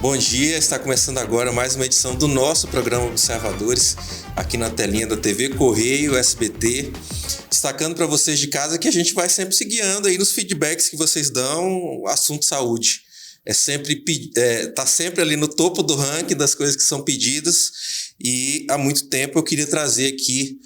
Bom dia, está começando agora mais uma edição do nosso programa Observadores, aqui na telinha da TV Correio SBT, destacando para vocês de casa que a gente vai sempre se guiando aí nos feedbacks que vocês dão, assunto saúde. Tá sempre ali no topo do ranking das coisas que são pedidas, e há muito tempo eu queria trazer aqui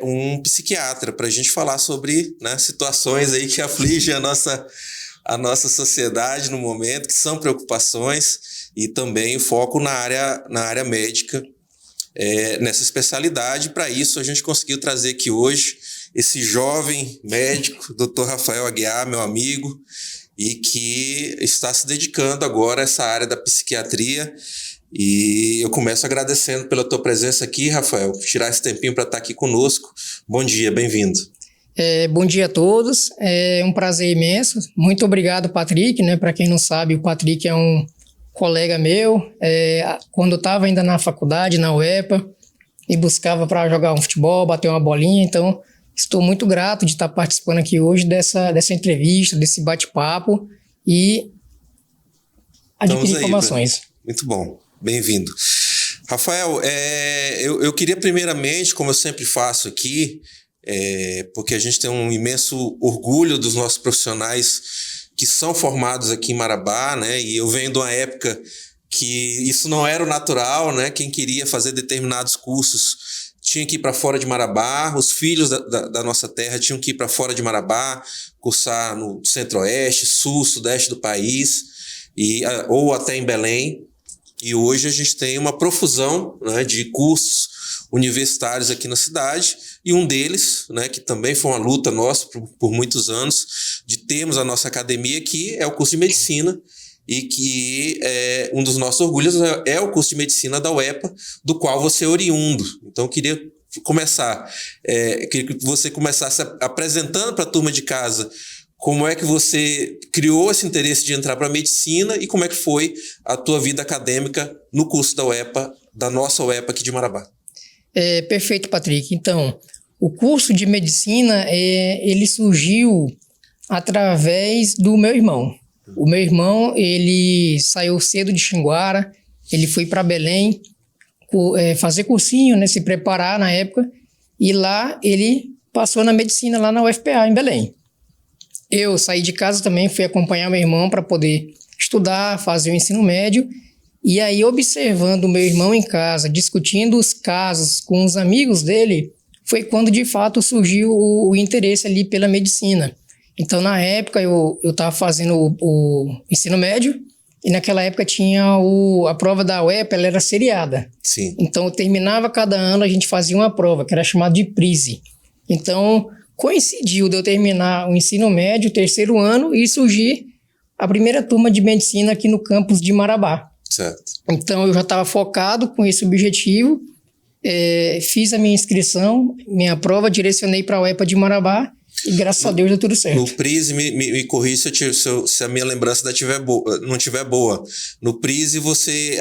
um psiquiatra para a gente falar sobre, né, situações aí que afligem a nossa sociedade no momento, que são preocupações, e também foco na área médica, nessa especialidade. Para isso, a gente conseguiu trazer aqui hoje esse jovem médico, Dr. Rafael Aguiar, meu amigo, e que está se dedicando agora a essa área da psiquiatria. E eu começo agradecendo pela tua presença aqui, Rafael, por tirar esse tempinho para estar aqui conosco. Bom dia, bem-vindo. Bom dia a todos, é um prazer imenso. Muito obrigado, Patrick, né? Para quem não sabe, o Patrick é um colega meu. Quando eu estava ainda na faculdade, na UEPA, me buscava para jogar um futebol, bater uma bolinha. Então, estou muito grato de estar participando aqui hoje dessa entrevista, desse bate-papo e adquirir informações. Muito bom, bem-vindo. Rafael, eu queria primeiramente, como eu sempre faço aqui, porque a gente tem um imenso orgulho dos nossos profissionais que são formados aqui em Marabá, né? E eu venho de uma época que isso não era o natural, né? Quem queria fazer determinados cursos tinha que ir para fora de Marabá, os filhos da nossa terra tinham que ir para fora de Marabá, cursar no centro-oeste, sul, sudeste do país, ou até em Belém. E hoje a gente tem uma profusão, né, de cursos universitários aqui na cidade, e um deles, né, que também foi uma luta nossa por muitos anos, de termos a nossa academia aqui, é o curso de medicina, e que um dos nossos orgulhos é o curso de medicina da UEPA, do qual você é oriundo. Então eu queria que você começasse apresentando para a turma de casa como é que você criou esse interesse de entrar para a medicina e como é que foi a tua vida acadêmica no curso da UEPA, da nossa UEPA aqui de Marabá. Perfeito, Patrick. Então, o curso de medicina, ele surgiu através do meu irmão. O meu irmão, ele saiu cedo de Xinguara, ele foi para Belém fazer cursinho, né, se preparar na época, e lá ele passou na medicina lá na UFPA, em Belém. Eu saí de casa também, fui acompanhar meu irmão para poder estudar, fazer o ensino médio. E aí, observando o meu irmão em casa, discutindo os casos com os amigos dele, foi quando, de fato, surgiu o interesse ali pela medicina. Então, na época, eu estava fazendo o ensino médio, e naquela época tinha a prova da UEPA, ela era seriada. Sim. Então, eu terminava cada ano, a gente fazia uma prova, que era chamada de PRISE. Então, coincidiu de eu terminar o ensino médio, o terceiro ano, e surgir a primeira turma de medicina aqui no campus de Marabá. Certo. Então, eu já estava focado com esse objetivo, fiz a minha inscrição, minha prova, direcionei para a UEPA de Marabá e, graças a Deus, deu tudo certo. No PRISE, me corrija se a minha lembrança não estiver boa. No PRISE, você,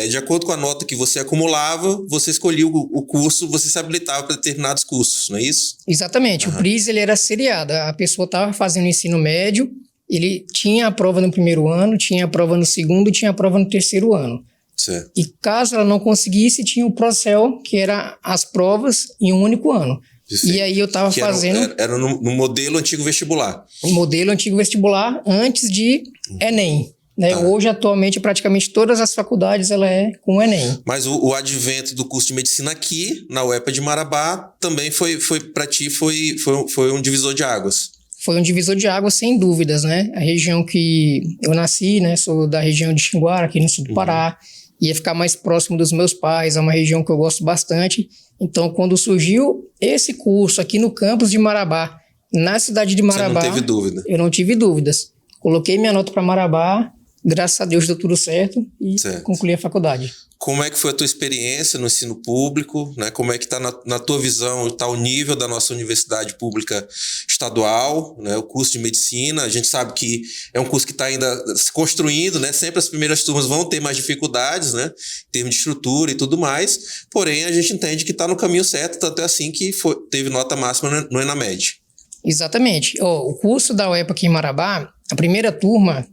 de acordo com a nota que você acumulava, você escolhia o curso, você se habilitava para determinados cursos, não é isso? Exatamente. Uhum. O PRISE ele era seriado. A pessoa estava fazendo ensino médio, ele tinha a prova no primeiro ano, tinha a prova no segundo e tinha a prova no terceiro ano. Certo. E caso ela não conseguisse, tinha o Procel, que era as provas em um único ano. Perfeito. E aí eu estava fazendo... Era no modelo antigo vestibular. O modelo antigo vestibular antes de Enem. Né? Tá. Hoje, atualmente, praticamente todas as faculdades ela é com o Enem. Mas o advento do curso de medicina aqui, na UEPA de Marabá, também foi para ti, foi um divisor de águas. Foi um divisor de águas, sem dúvidas, né? A região que eu nasci, né? Sou da região de Xinguara, aqui no sul do Pará. Ia ficar mais próximo dos meus pais, é uma região que eu gosto bastante. Então, quando surgiu esse curso aqui no campus de Marabá, na cidade de Marabá... Você não teve dúvida? Eu não tive dúvidas. Coloquei minha nota para Marabá, graças a Deus deu tudo certo e concluí a faculdade. Como é que foi a tua experiência no ensino público, né? Como é que está na tua visão, está o nível da nossa universidade pública estadual, né? O curso de medicina, a gente sabe que é um curso que está ainda se construindo, né? Sempre as primeiras turmas vão ter mais dificuldades, né? Em termos de estrutura e tudo mais, porém a gente entende que está no caminho certo, tanto é assim que teve nota máxima no ENAMED. Exatamente. O curso da UEPA aqui em Marabá, a primeira turma,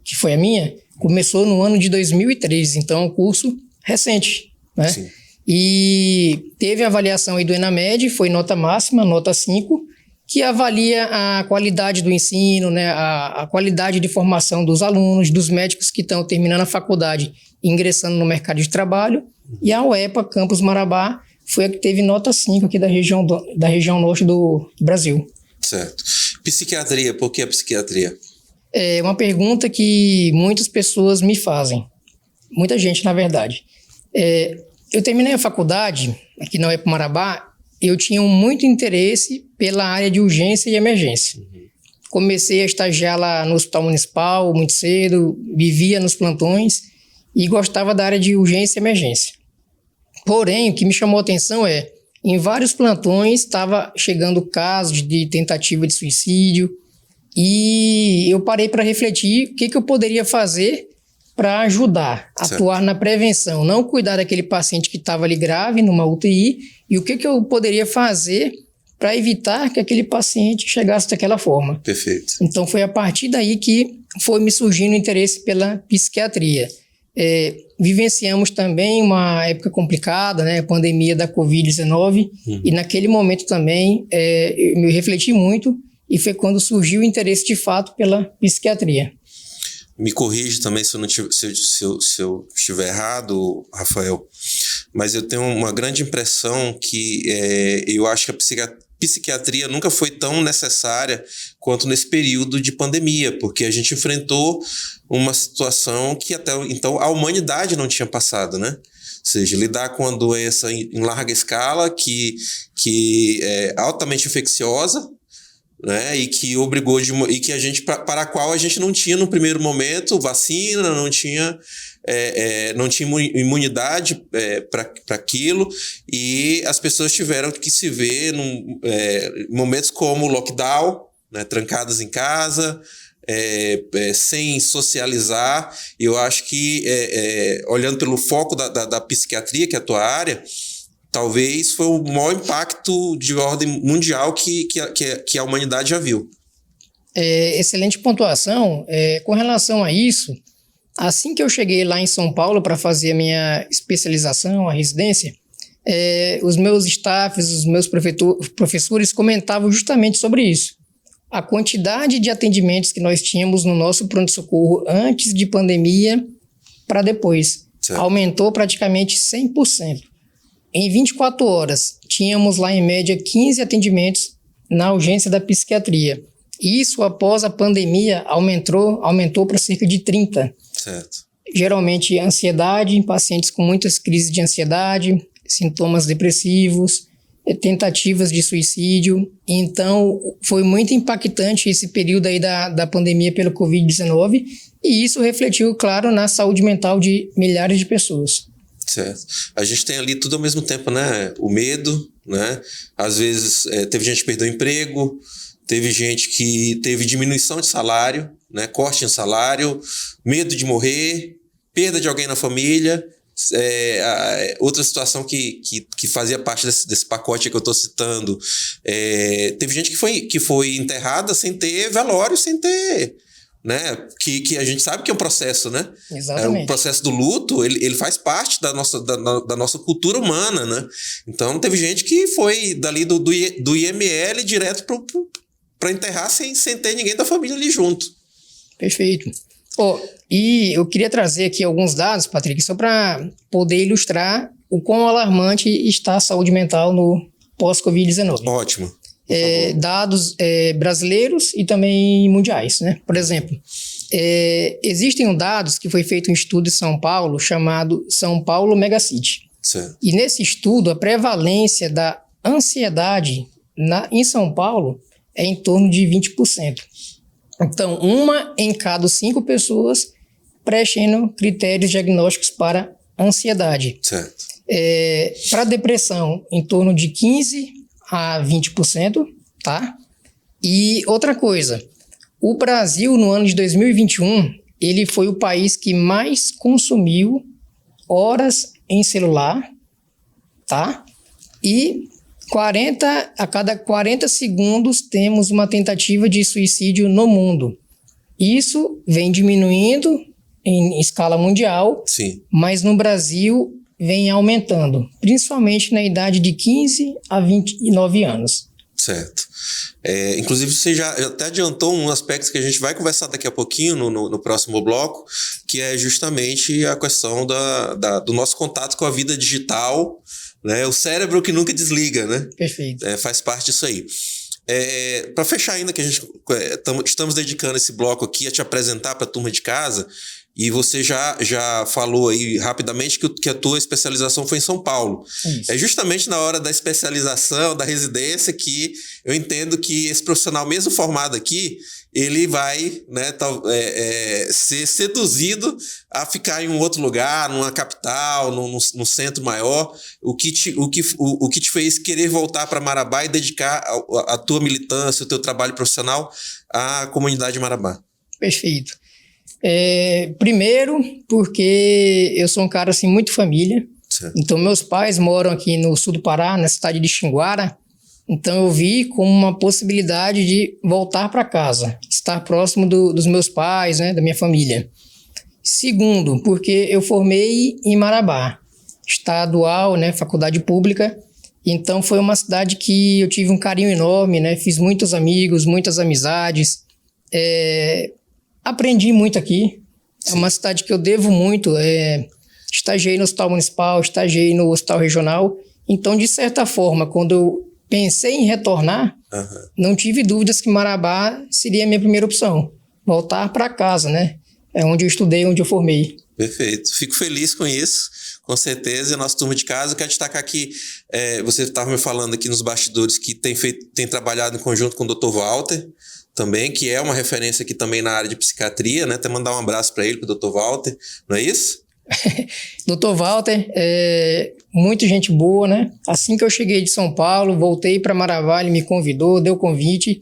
que foi a minha, Começou no ano de 2013, então é um curso recente, né? Sim. E teve a avaliação aí do ENAMED, foi nota máxima, nota 5, que avalia a qualidade do ensino, né? A qualidade de formação dos alunos, dos médicos que estão terminando a faculdade e ingressando no mercado de trabalho. E a UEPA Campus Marabá foi a que teve nota 5 aqui da região norte do Brasil. Certo. Psiquiatria, por que a psiquiatria? É uma pergunta que muitas pessoas me fazem. Muita gente, na verdade. Eu terminei a faculdade aqui na UEPA Marabá, eu tinha muito interesse pela área de urgência e emergência. Comecei a estagiar lá no Hospital Municipal muito cedo, vivia nos plantões e gostava da área de urgência e emergência. Porém, o que me chamou a atenção em vários plantões estava chegando casos de tentativa de suicídio e eu parei para refletir o que eu poderia fazer para ajudar, atuar na prevenção, não cuidar daquele paciente que estava ali grave numa UTI e o que eu poderia fazer para evitar que aquele paciente chegasse daquela forma. Perfeito. Então foi a partir daí que foi me surgindo o interesse pela psiquiatria. Vivenciamos também uma época complicada, né, a pandemia da Covid-19, e naquele momento também eu me refleti muito e foi quando surgiu o interesse de fato pela psiquiatria. Me corrige também se eu estiver errado, Rafael, mas eu tenho uma grande impressão que eu acho que a psiquiatria nunca foi tão necessária quanto nesse período de pandemia, porque a gente enfrentou uma situação que até então a humanidade não tinha passado, né? Ou seja, lidar com uma doença em larga escala que é altamente infecciosa, né, e que obrigou e que a gente para a qual a gente não tinha no primeiro momento vacina, não tinha imunidade para aquilo, e as pessoas tiveram que se ver em momentos como o lockdown, né, trancadas em casa, sem socializar. E eu acho que olhando pelo foco da psiquiatria, que é a tua área, talvez foi o maior impacto de ordem mundial que a humanidade já viu. Excelente pontuação. Com relação a isso, assim que eu cheguei lá em São Paulo para fazer a minha especialização, a residência, os meus staffs, os meus professores comentavam justamente sobre isso. A quantidade de atendimentos que nós tínhamos no nosso pronto-socorro antes de pandemia para depois. Certo. Aumentou praticamente 100%. Em 24 horas, tínhamos lá em média 15 atendimentos na urgência da psiquiatria. Isso, após a pandemia, aumentou para cerca de 30. Certo. Geralmente, ansiedade, pacientes com muitas crises de ansiedade, sintomas depressivos, tentativas de suicídio. Então, foi muito impactante esse período aí da pandemia pelo Covid-19 e isso refletiu, claro, na saúde mental de milhares de pessoas. Certo. A gente tem ali tudo ao mesmo tempo, né? O medo, né? Às vezes teve gente que perdeu o emprego, teve gente que teve diminuição de salário, né? Corte em salário, medo de morrer, perda de alguém na família. Outra situação que fazia parte desse pacote que eu estou citando, teve gente que foi enterrada sem ter velório, sem ter... Né? Que a gente sabe que é um processo, né? Exatamente. O processo do luto, ele faz parte da nossa cultura humana, né? Então, teve gente que foi dali do IML direto para enterrar sem ter ninguém da família ali junto. Perfeito. E eu queria trazer aqui alguns dados, Patrick, só para poder ilustrar o quão alarmante está a saúde mental no pós-Covid-19. Ótimo. Dados brasileiros e também mundiais, né? Por exemplo, existem dados que foi feito um estudo em São Paulo chamado São Paulo Megacity. Certo. E nesse estudo, a prevalência da ansiedade em São Paulo é em torno de 20%. Então, 1 em cada 5 pessoas preenchendo critérios diagnósticos para ansiedade. Certo. Para depressão, em torno de 15% a 20%, tá? E outra coisa, o Brasil, no ano de 2021, ele foi o país que mais consumiu horas em celular, tá? E a cada 40 segundos temos uma tentativa de suicídio no mundo. Isso vem diminuindo em escala mundial, Sim. mas no Brasil vem aumentando, principalmente na idade de 15 a 29 anos. Certo. Inclusive, você já até adiantou um aspecto que a gente vai conversar daqui a pouquinho no próximo bloco, que é justamente a questão do nosso contato com a vida digital, né? O cérebro que nunca desliga, né? Perfeito. Faz parte disso aí. Para fechar ainda, que a gente estamos dedicando esse bloco aqui a te apresentar para a turma de casa, e você já falou aí rapidamente que a tua especialização foi em São Paulo. Isso. É justamente na hora da especialização, da residência, que eu entendo que esse profissional, mesmo formado aqui, ele vai, né, ser seduzido a ficar em um outro lugar, numa capital, num centro maior, o que te fez querer voltar para Marabá e dedicar a tua militância, o teu trabalho profissional à comunidade de Marabá. Perfeito. Primeiro, porque eu sou um cara assim, muito família. Certo. Então, meus pais moram aqui no sul do Pará, na cidade de Xinguara. Então, eu vi como uma possibilidade de voltar para casa, estar próximo dos meus pais, né, da minha família. Segundo, porque eu formei em Marabá, estadual, né, faculdade pública. Então, foi uma cidade que eu tive um carinho enorme, né, fiz muitos amigos, muitas amizades. Aprendi muito aqui. Sim. É uma cidade que eu devo muito. Estagiei no Hospital Municipal, estagiei no Hospital Regional. Então, de certa forma, quando eu pensei em retornar, não tive dúvidas que Marabá seria a minha primeira opção. Voltar para casa, né? É onde eu estudei, onde eu formei. Perfeito. Fico feliz com isso, com certeza. A nossa turma de casa, eu quero destacar que você estava me falando aqui nos bastidores que tem trabalhado em conjunto com o Dr. Walter, também, que é uma referência aqui também na área de psiquiatria, né? Até mandar um abraço para ele, para o Dr. Walter, não é isso? Dr. Walter, muita gente boa, né? Assim que eu cheguei de São Paulo, voltei para Marabá, ele me convidou, deu convite,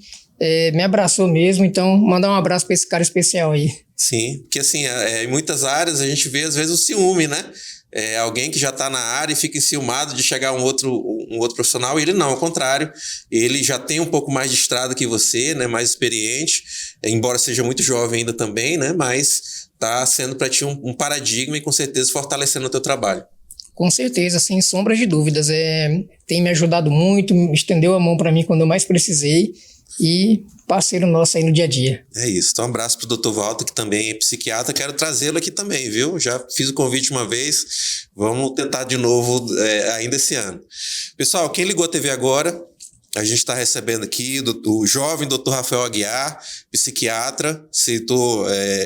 me abraçou mesmo, então mandar um abraço para esse cara especial aí. Sim, porque assim, em muitas áreas a gente vê às vezes o ciúme, né? Alguém que já está na área e fica enciumado de chegar um outro profissional, e ele não, ao contrário, ele já tem um pouco mais de estrada que você, né, mais experiente, embora seja muito jovem ainda também, né, mas está sendo para ti um paradigma e com certeza fortalecendo o teu trabalho. Com certeza, sem sombras de dúvidas, tem me ajudado muito, me estendeu a mão para mim quando eu mais precisei, e parceiro nosso aí no dia a dia. É isso. Então, um abraço pro Dr. Walter, que também é psiquiatra. Quero trazê-lo aqui também, viu? Já fiz o convite uma vez. Vamos tentar de novo ainda esse ano. Pessoal, quem ligou a TV agora, a gente está recebendo aqui o jovem Dr. Rafael Aguiar, psiquiatra.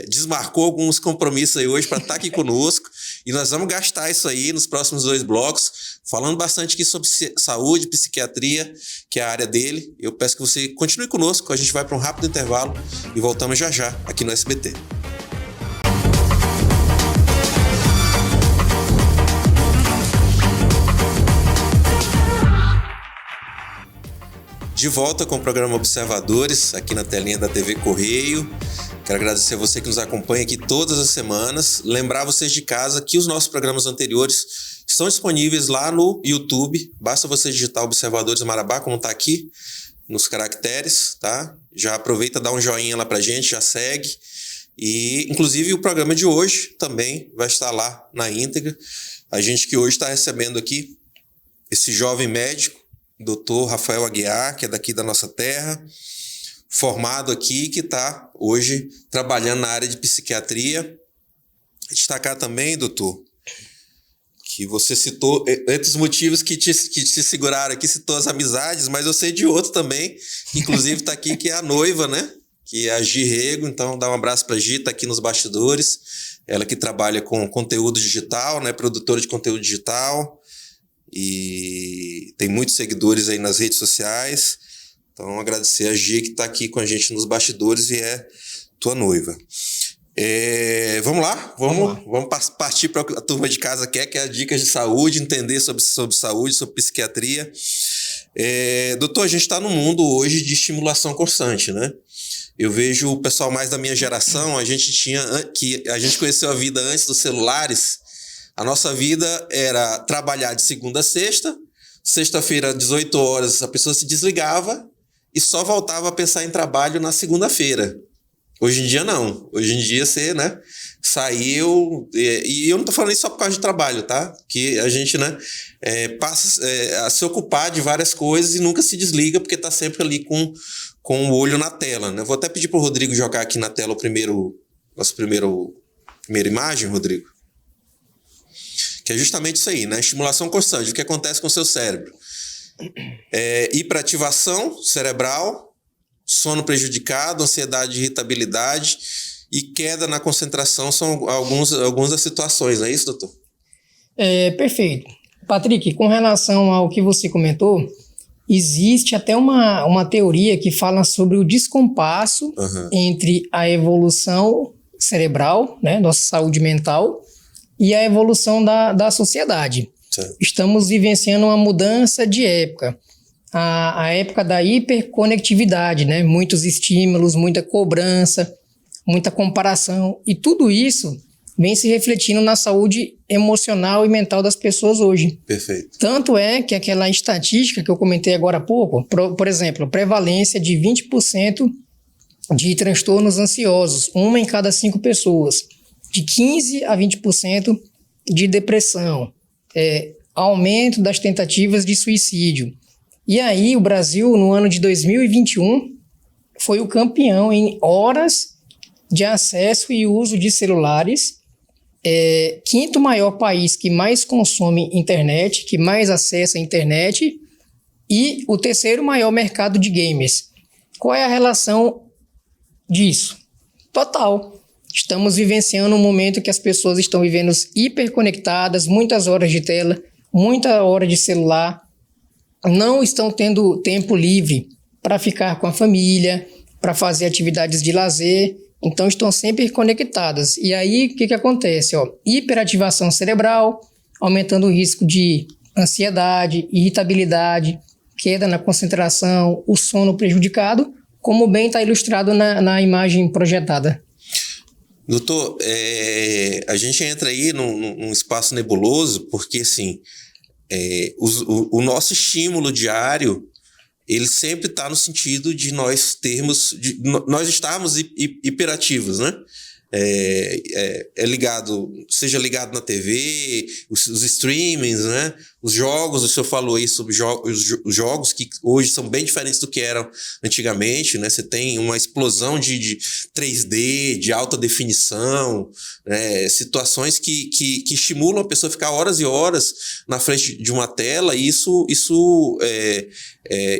Desmarcou alguns compromissos aí hoje para estar aqui conosco. E nós vamos gastar isso aí nos próximos 2 blocos, falando bastante aqui sobre saúde, psiquiatria, que é a área dele. Eu peço que você continue conosco, a gente vai para um rápido intervalo e voltamos já já aqui no SBT. De volta com o programa Observadores, aqui na telinha da TV Correio. Quero agradecer a você que nos acompanha aqui todas as semanas. Lembrar vocês de casa que os nossos programas anteriores estão disponíveis lá no YouTube. Basta você digitar Observadores Marabá, como está aqui nos caracteres, tá? Já aproveita, dá um joinha lá pra gente, já segue. E, inclusive, o programa de hoje também vai estar lá na íntegra. A gente que hoje está recebendo aqui esse jovem médico, Dr. Rafael Aguiar, que é daqui da nossa terra, formado aqui, que está hoje trabalhando na área de psiquiatria. Destacar também, doutor, que você citou, entre os motivos que te seguraram aqui, citou as amizades, mas eu sei de outro também, que inclusive está aqui, que é a noiva, né? Que é a Gi Rego. Então, dá um abraço para a Gi, está aqui nos bastidores. Ela que trabalha com conteúdo digital, né? Produtora de conteúdo digital. E tem muitos seguidores aí nas redes sociais. Então, agradecer a Gi que está aqui com a gente nos bastidores e é tua noiva. Vamos lá? Vamos partir para a turma de casa que é a dicas de saúde, entender sobre saúde, sobre psiquiatria. Doutor, a gente está num mundo hoje de estimulação constante, né? Eu vejo o pessoal mais da minha geração, a gente conheceu a vida antes dos celulares. A nossa vida era trabalhar de segunda a sexta-feira, 18 horas, a pessoa se desligava e só voltava a pensar em trabalho na segunda-feira. Hoje em dia, não. Hoje em dia, você, né, saiu, e eu não tô falando isso só por causa de trabalho, tá? Que a gente, né, passa a se ocupar de várias coisas e nunca se desliga, porque tá sempre ali com o olho na tela, né? Vou até pedir pro Rodrigo jogar aqui na tela nossa primeira imagem, Rodrigo. Que é justamente isso aí, né? Estimulação constante, o que acontece com o seu cérebro. Hiperativação cerebral, sono prejudicado, ansiedade e irritabilidade e queda na concentração são algumas das situações, não é isso, doutor? Perfeito. Patrick, com relação ao que você comentou, existe até uma teoria que fala sobre o descompasso entre a evolução cerebral, né, nossa saúde mental, e a evolução da sociedade. Certo. Estamos vivenciando uma mudança de época. A época da hiperconectividade, né? Muitos estímulos, muita cobrança, muita comparação. E tudo isso vem se refletindo na saúde emocional e mental das pessoas hoje. Perfeito. Tanto é que aquela estatística que eu comentei agora há pouco, por exemplo, prevalência de 20% de transtornos ansiosos, 1 em cada 5 pessoas, de 15% a 20% de depressão, aumento das tentativas de suicídio. E aí o Brasil, no ano de 2021, foi o campeão em horas de acesso e uso de celulares, quinto maior país que mais consome internet, que mais acessa a internet, e o terceiro maior mercado de gamers. Qual é a relação disso? Total. Estamos vivenciando um momento que as pessoas estão vivendo hiperconectadas, muitas horas de tela, muita hora de celular, não estão tendo tempo livre para ficar com a família, para fazer atividades de lazer, então estão sempre conectadas. E aí, o que acontece? Hiperativação cerebral, aumentando o risco de ansiedade, irritabilidade, queda na concentração, o sono prejudicado, como bem está ilustrado na imagem projetada. Doutor, a gente entra aí num espaço nebuloso, porque assim, o nosso estímulo diário, ele sempre está no sentido de nós estarmos hiperativos, né? Seja ligado na TV, os streamings, né? Os jogos, o senhor falou aí sobre os jogos que hoje são bem diferentes do que eram antigamente, né? Você tem uma explosão de 3D, de alta definição, né? Situações que estimulam a pessoa a ficar horas e horas na frente de uma tela, e isso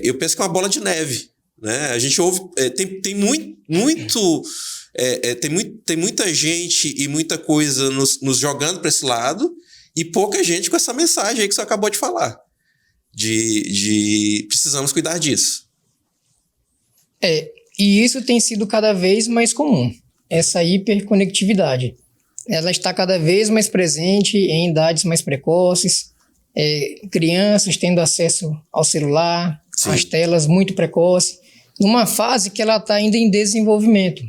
eu penso que é uma bola de neve, né? A gente ouve, tem muita gente e muita coisa nos jogando para esse lado e pouca gente com essa mensagem aí que você acabou de falar. De precisamos cuidar disso. E isso tem sido cada vez mais comum, essa hiperconectividade. Ela está cada vez mais presente em idades mais precoces, crianças tendo acesso ao celular, Sim. às telas muito precoce, numa fase que ela está ainda em desenvolvimento.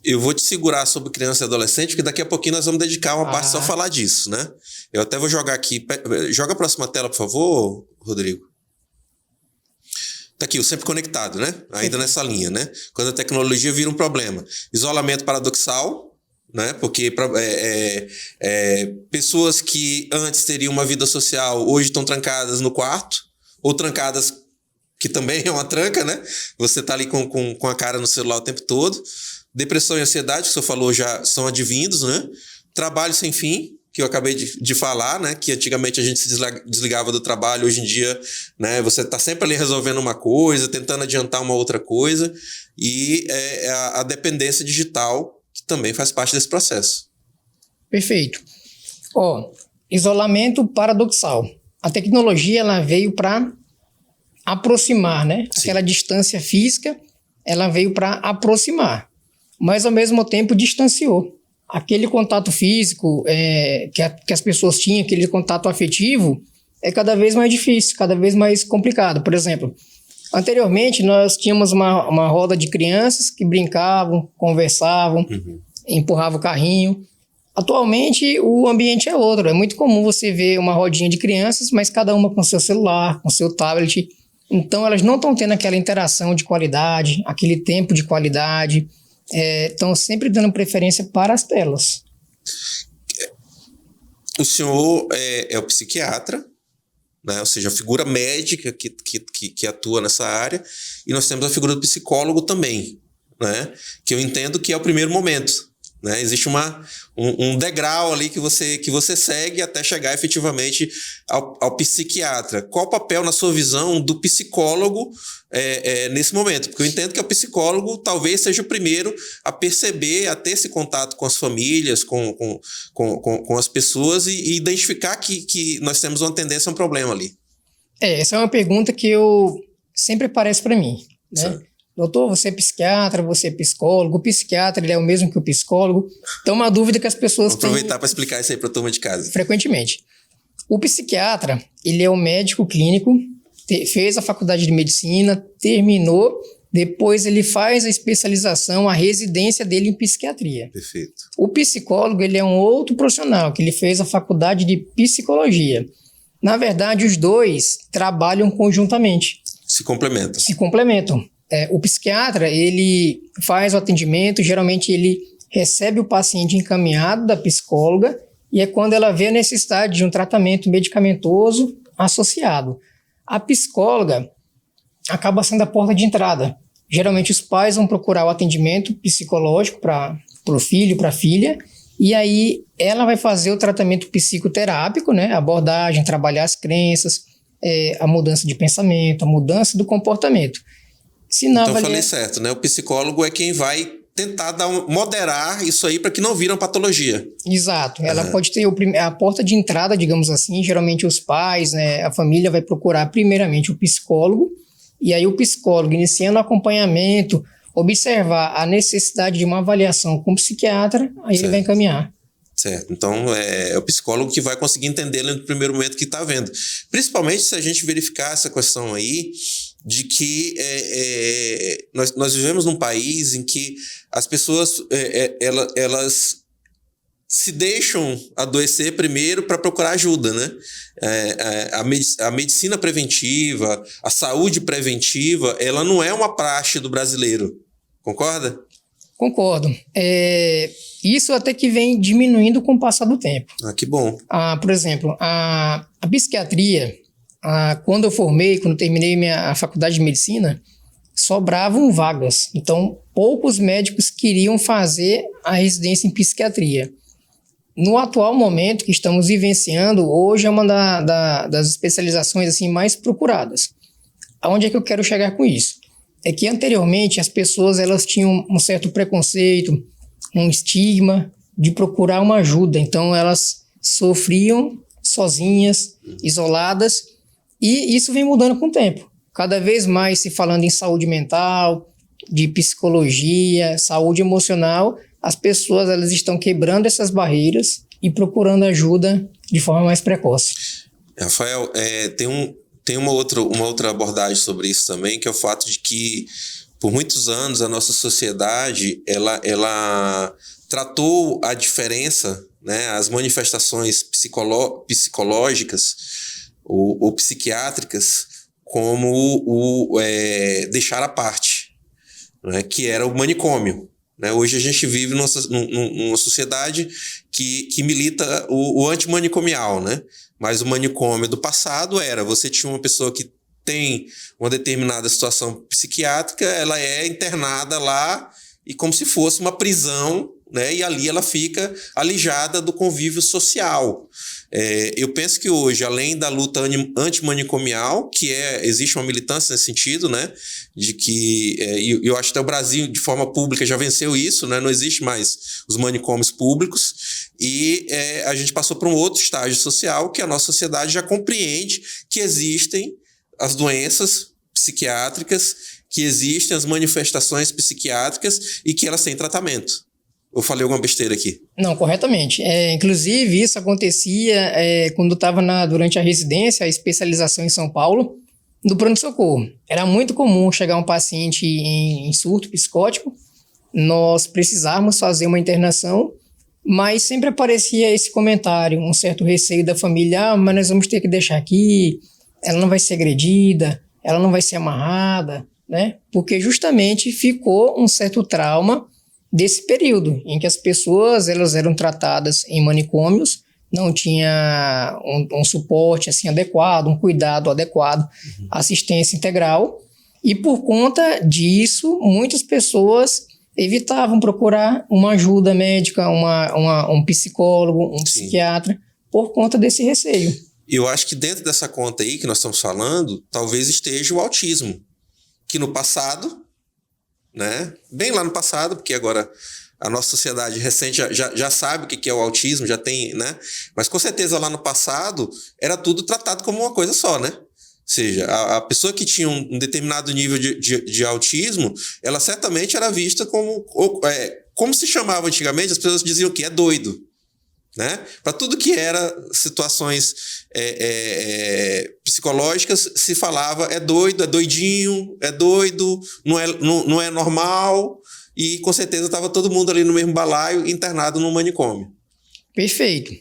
Eu vou te segurar sobre criança e adolescente, porque daqui a pouquinho nós vamos dedicar uma parte só a falar disso, né? Eu até vou jogar aqui. Joga a próxima tela, por favor, Rodrigo. Tá aqui, o sempre conectado, né? Ainda nessa linha, né? Quando a tecnologia vira um problema. Isolamento paradoxal, né? Porque pessoas que antes teriam uma vida social, hoje estão trancadas no quarto, ou trancadas, que também é uma tranca, né? Você tá ali com a cara no celular o tempo todo. Depressão e ansiedade, que o senhor falou, já são advindos, né? Trabalho sem fim, que eu acabei de falar, né? Que antigamente a gente se desligava do trabalho, hoje em dia, né? Você está sempre ali resolvendo uma coisa, tentando adiantar uma outra coisa, e a dependência digital, que também faz parte desse processo. Perfeito. Isolamento paradoxal. A tecnologia ela veio para aproximar, né? Sim. Aquela distância física, ela veio para aproximar, mas ao mesmo tempo distanciou. Aquele contato físico que as pessoas tinham, aquele contato afetivo, é cada vez mais difícil, cada vez mais complicado. Por exemplo, anteriormente nós tínhamos uma roda de crianças que brincavam, conversavam, empurravam o carrinho. Atualmente o ambiente é outro, é muito comum você ver uma rodinha de crianças, mas cada uma com seu celular, com seu tablet. Então elas não estão tendo aquela interação de qualidade, aquele tempo de qualidade, estão sempre dando preferência para as telas. O senhor é o psiquiatra, né? Ou seja, a figura médica que atua nessa área, e nós temos a figura do psicólogo também, né? Que eu entendo que é o primeiro momento, né? Existe um degrau ali que você segue até chegar efetivamente ao psiquiatra. Qual o papel, na sua visão, do psicólogo nesse momento? Porque eu entendo que o psicólogo talvez seja o primeiro a perceber, a ter esse contato com as famílias, com as pessoas e identificar que nós temos uma tendência a um problema ali. Essa é uma pergunta que sempre aparece para mim, né? Sim. Doutor, você é psiquiatra, você é psicólogo. O psiquiatra, ele é o mesmo que o psicólogo. Então, uma dúvida que as pessoas têm... Vou aproveitar para explicar isso aí para a turma de casa. Frequentemente. O psiquiatra, ele é um médico clínico, fez a faculdade de medicina, terminou, depois ele faz a especialização, a residência dele em psiquiatria. Perfeito. O psicólogo, ele é um outro profissional, que ele fez a faculdade de psicologia. Na verdade, os dois trabalham conjuntamente. Se complementam. Se complementam. O psiquiatra, ele faz o atendimento, geralmente ele recebe o paciente encaminhado da psicóloga e é quando ela vê a necessidade de um tratamento medicamentoso associado. A psicóloga acaba sendo a porta de entrada. Geralmente os pais vão procurar o atendimento psicológico para o filho, para a filha, e aí ela vai fazer o tratamento psicoterápico, né? A abordagem, trabalhar as crenças, a mudança de pensamento, a mudança do comportamento. Então, falei certo, né? O psicólogo é quem vai tentar moderar isso aí para que não vire uma patologia. Exato. Ela pode ter a porta de entrada, digamos assim. Geralmente os pais, né, a família vai procurar primeiramente o psicólogo, e aí o psicólogo, iniciando o acompanhamento, observar a necessidade de uma avaliação com o psiquiatra, aí ele vai encaminhar. Certo. Então, é o psicólogo que vai conseguir entender no primeiro momento que está vendo. Principalmente se a gente verificar essa questão aí de que nós vivemos num país em que as pessoas elas se deixam adoecer primeiro para procurar ajuda, né? A medicina preventiva, a saúde preventiva, ela não é uma praxe do brasileiro. Concorda? Concordo. Isso até que vem diminuindo com o passar do tempo. Que bom. Por exemplo, a psiquiatria, quando eu terminei a faculdade de medicina, sobravam vagas. Então, poucos médicos queriam fazer a residência em psiquiatria. No atual momento que estamos vivenciando, hoje é uma das especializações assim, mais procuradas. Aonde é que eu quero chegar com isso? É que anteriormente as pessoas elas tinham um certo preconceito, um estigma de procurar uma ajuda. Então elas sofriam sozinhas, isoladas, e isso vem mudando com o tempo. Cada vez mais se falando em saúde mental, de psicologia, saúde emocional, as pessoas elas estão quebrando essas barreiras e procurando ajuda de forma mais precoce. Rafael, tem uma outra abordagem sobre isso também, que é o fato de que, por muitos anos, a nossa sociedade ela tratou a diferença, né, as manifestações psicológicas ou psiquiátricas como deixar à parte, né, que era o manicômio. Né? Hoje a gente vive numa sociedade que milita o antimanicomial, né? Mas o manicômio do passado você tinha uma pessoa que tem uma determinada situação psiquiátrica, ela é internada lá e como se fosse uma prisão, né? E ali ela fica alijada do convívio social. Eu penso que hoje, além da luta antimanicomial, existe uma militância nesse sentido, né? De que, eu acho que até o Brasil, de forma pública, já venceu isso, né? Não existe mais os manicômios públicos, e a gente passou por um outro estágio social que a nossa sociedade já compreende que existem as doenças psiquiátricas, que existem as manifestações psiquiátricas e que elas têm tratamento. Eu falei alguma besteira aqui? Não, corretamente. Inclusive, isso acontecia quando estava durante a residência, a especialização em São Paulo, do pronto-socorro. Era muito comum chegar um paciente em surto psicótico, nós precisarmos fazer uma internação, mas sempre aparecia esse comentário, um certo receio da família, mas nós vamos ter que deixar aqui, ela não vai ser agredida, ela não vai ser amarrada, né? Porque justamente ficou um certo trauma desse período em que as pessoas elas eram tratadas em manicômios, não tinha um suporte assim adequado, um cuidado adequado, assistência integral, e por conta disso, muitas pessoas evitavam procurar uma ajuda médica, um psicólogo, um psiquiatra, por conta desse receio. Eu acho que dentro dessa conta aí que nós estamos falando, talvez esteja o autismo, que no passado, né, bem lá no passado, porque agora a nossa sociedade recente já sabe o que é o autismo, já tem, né? Mas com certeza lá no passado era tudo tratado como uma coisa só, né? Ou seja, a pessoa que tinha um determinado nível de autismo, ela certamente era vista como se chamava antigamente, as pessoas diziam que é doido, né? Para tudo que era situações psicológicas, se falava é doido, é doidinho, é doido, não é normal. E com certeza estava todo mundo ali no mesmo balaio, internado no manicômio. Perfeito.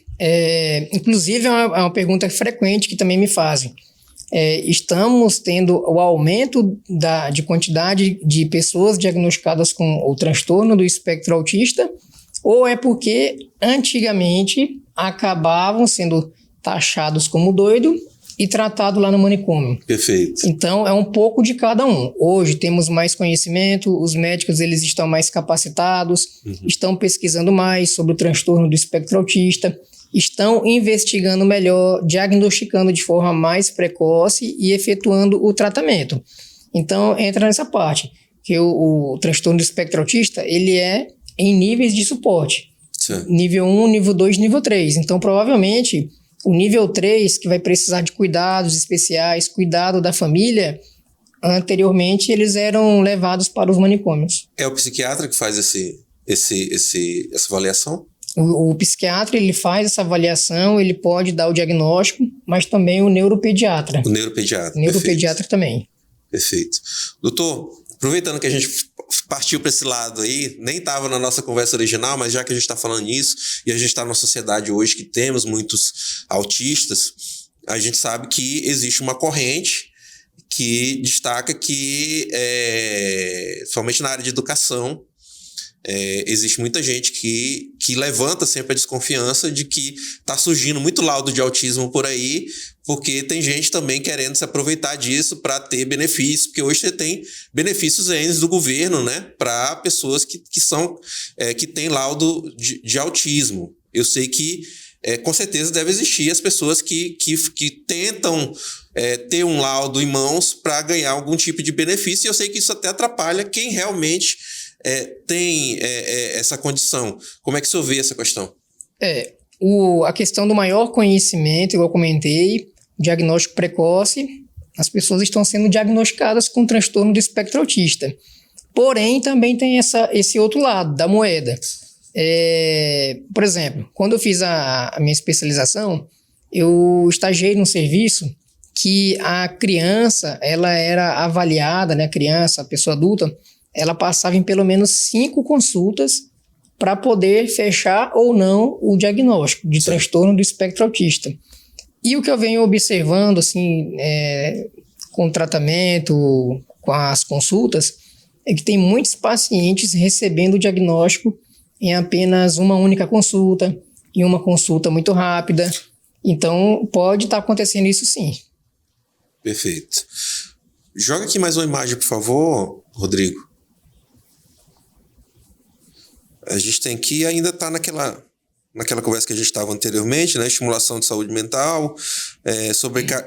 Inclusive, é uma pergunta frequente que também me fazem. Estamos tendo o aumento de quantidade de pessoas diagnosticadas com o transtorno do espectro autista, ou é porque antigamente acabavam sendo taxados como doido e tratado lá no manicômio. Perfeito. Então, é um pouco de cada um. Hoje temos mais conhecimento, os médicos eles estão mais capacitados, estão pesquisando mais sobre o transtorno do espectro autista, estão investigando melhor, diagnosticando de forma mais precoce e efetuando o tratamento. Então, entra nessa parte, que o transtorno do espectro autista, ele é em níveis de suporte. Sim. Nível 1, nível 2, nível 3. Então, provavelmente, o nível 3, que vai precisar de cuidados especiais, cuidado da família, anteriormente eles eram levados para os manicômios. É o psiquiatra que faz essa avaliação? O psiquiatra, ele faz essa avaliação, ele pode dar o diagnóstico, mas também o neuropediatra. O neuropediatra. O neuropediatra também. Perfeito. Doutor, aproveitando que a gente partiu para esse lado aí, nem estava na nossa conversa original, mas já que a gente está falando nisso, e a gente está numa sociedade hoje que temos muitos autistas, a gente sabe que existe uma corrente que destaca que, somente na área de educação, existe muita gente que levanta sempre a desconfiança de que está surgindo muito laudo de autismo por aí, porque tem gente também querendo se aproveitar disso para ter benefícios, porque hoje você tem benefícios N do governo, né, para pessoas que têm laudo de autismo. Eu sei que com certeza deve existir as pessoas que tentam ter um laudo em mãos para ganhar algum tipo de benefício, e eu sei que isso até atrapalha quem realmente tem essa condição. Como é que o senhor vê essa questão? A questão do maior conhecimento, igual eu comentei, diagnóstico precoce, as pessoas estão sendo diagnosticadas com transtorno do espectro autista. Porém, também tem esse outro lado da moeda. Por exemplo, quando eu fiz a minha especialização, eu estagiei num serviço que a criança, ela era avaliada, né, a pessoa adulta, ela passava em pelo menos 5 consultas para poder fechar ou não o diagnóstico de transtorno do espectro autista. E o que eu venho observando, assim, com o tratamento, com as consultas, é que tem muitos pacientes recebendo o diagnóstico em apenas uma única consulta, em uma consulta muito rápida. Então, pode estar acontecendo isso sim. Perfeito. Joga aqui mais uma imagem, por favor, Rodrigo. A gente tem que ainda estar naquela conversa que a gente estava anteriormente, né? Estimulação de saúde mental,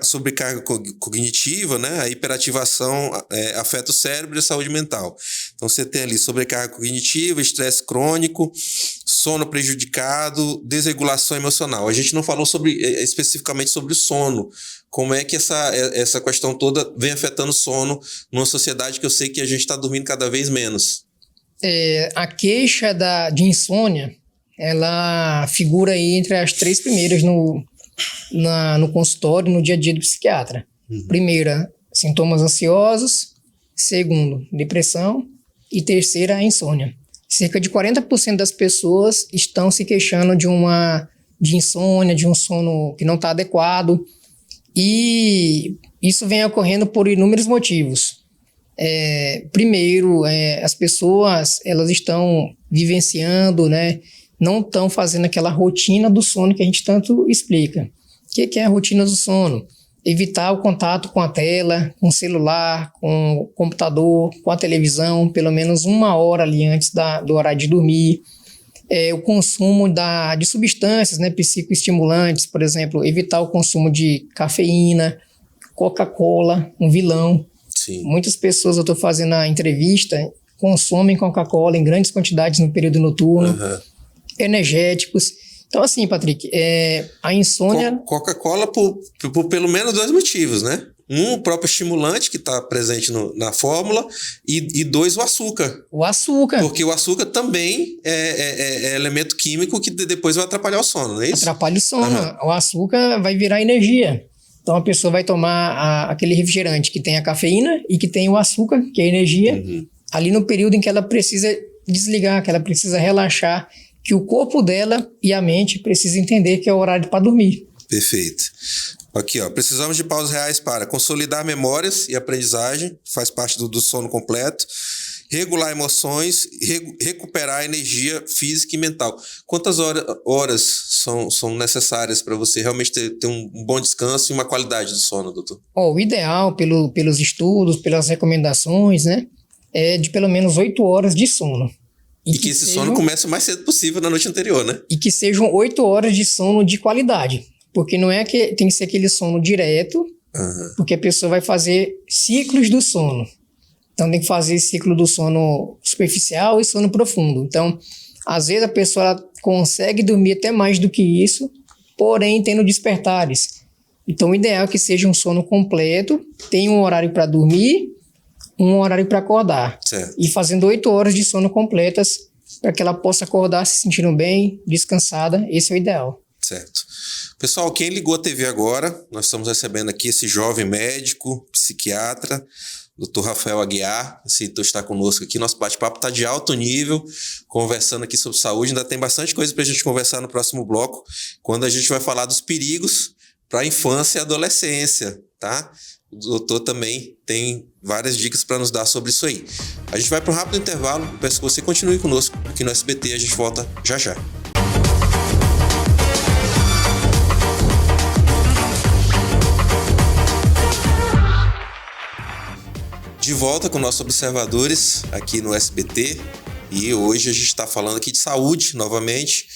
sobrecarga cognitiva, né? A hiperativação afeta o cérebro e a saúde mental. Então você tem ali sobrecarga cognitiva, estresse crônico, sono prejudicado, desregulação emocional. A gente não falou especificamente sobre o sono. Como é que essa questão toda vem afetando o sono numa sociedade que eu sei que a gente está dormindo cada vez menos? A queixa de insônia, ela figura aí entre as 3 primeiras no consultório, no dia a dia do psiquiatra. Primeira, sintomas ansiosos. Segundo, depressão. E terceira, a insônia. Cerca de 40% das pessoas estão se queixando de insônia, de um sono que não está adequado. E isso vem ocorrendo por inúmeros motivos. Primeiro, as pessoas elas estão vivenciando, né? Não estão fazendo aquela rotina do sono que a gente tanto explica. O que é a rotina do sono? Evitar o contato com a tela, com o celular, com o computador, com a televisão, pelo menos 1 hora ali antes do horário de dormir. O consumo de substâncias, né, psicoestimulantes, por exemplo, evitar o consumo de cafeína, Coca-Cola, um vilão. Sim. Muitas pessoas, eu estou fazendo a entrevista, consomem Coca-Cola em grandes quantidades no período noturno, energéticos. Então, assim, Patrick, a insônia... Coca-Cola por pelo menos 2 motivos, né? O próprio estimulante que está presente na fórmula e 2, o açúcar. O açúcar. Porque o açúcar também é elemento químico que depois vai atrapalhar o sono, não é isso? Atrapalha o sono. O açúcar vai virar energia. Então, a pessoa vai tomar aquele refrigerante que tem a cafeína e que tem o açúcar, que é energia, ali no período em que ela precisa desligar, que ela precisa relaxar, que o corpo dela e a mente precisam entender que é o horário para dormir. Perfeito. Aqui, ó, precisamos de pausas reais para consolidar memórias e aprendizagem, faz parte do sono completo, regular emoções, recuperar a energia física e mental. Quantas horas são necessárias para você realmente ter um bom descanso e uma qualidade do sono, doutor? O ideal, pelos estudos, pelas recomendações, né, é de pelo menos 8 horas de sono. E que esse sono comece o mais cedo possível na noite anterior, né? E que sejam 8 horas de sono de qualidade. Porque não é que tem que ser aquele sono direto, porque a pessoa vai fazer ciclos do sono. Então tem que fazer ciclo do sono superficial e sono profundo. Então, às vezes a pessoa consegue dormir até mais do que isso, porém tendo despertares. Então o ideal é que seja um sono completo, tenha um horário para dormir, um horário para acordar. Certo. E fazendo 8 horas de sono completas para que ela possa acordar se sentindo bem, descansada. Esse é o ideal. Certo. Pessoal, quem ligou a TV agora, nós estamos recebendo aqui esse jovem médico, psiquiatra, Dr. Rafael Aguiar, aceitou estar conosco aqui. Nosso bate-papo está de alto nível, conversando aqui sobre saúde. Ainda tem bastante coisa para a gente conversar no próximo bloco, quando a gente vai falar dos perigos para a infância e adolescência, tá? O doutor também tem várias dicas para nos dar sobre isso aí. A gente vai para um rápido intervalo. Peço que você continue conosco aqui no SBT. A gente volta já já. De volta com nossos observadores aqui no SBT, e hoje a gente está falando aqui de saúde novamente,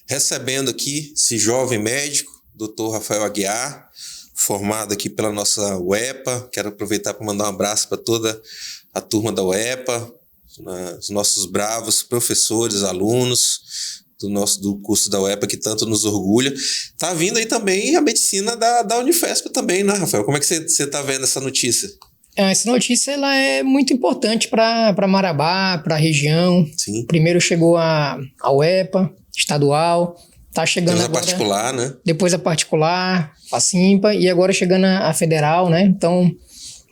recebendo aqui esse jovem médico, Dr. Rafael Aguiar, formado aqui pela nossa UEPA. Quero aproveitar para mandar um abraço para toda a turma da UEPA, os nossos bravos professores, alunos do curso da UEPA, que tanto nos orgulha. Está vindo aí também a medicina da Unifesp também, né, Rafael? Como é que você está vendo essa notícia? Essa notícia ela é muito importante para Marabá, para a região. Sim. Primeiro chegou a UEPA, estadual, está chegando agora... a particular, né? Depois a particular, a Simpa, e agora chegando a federal, né? Então,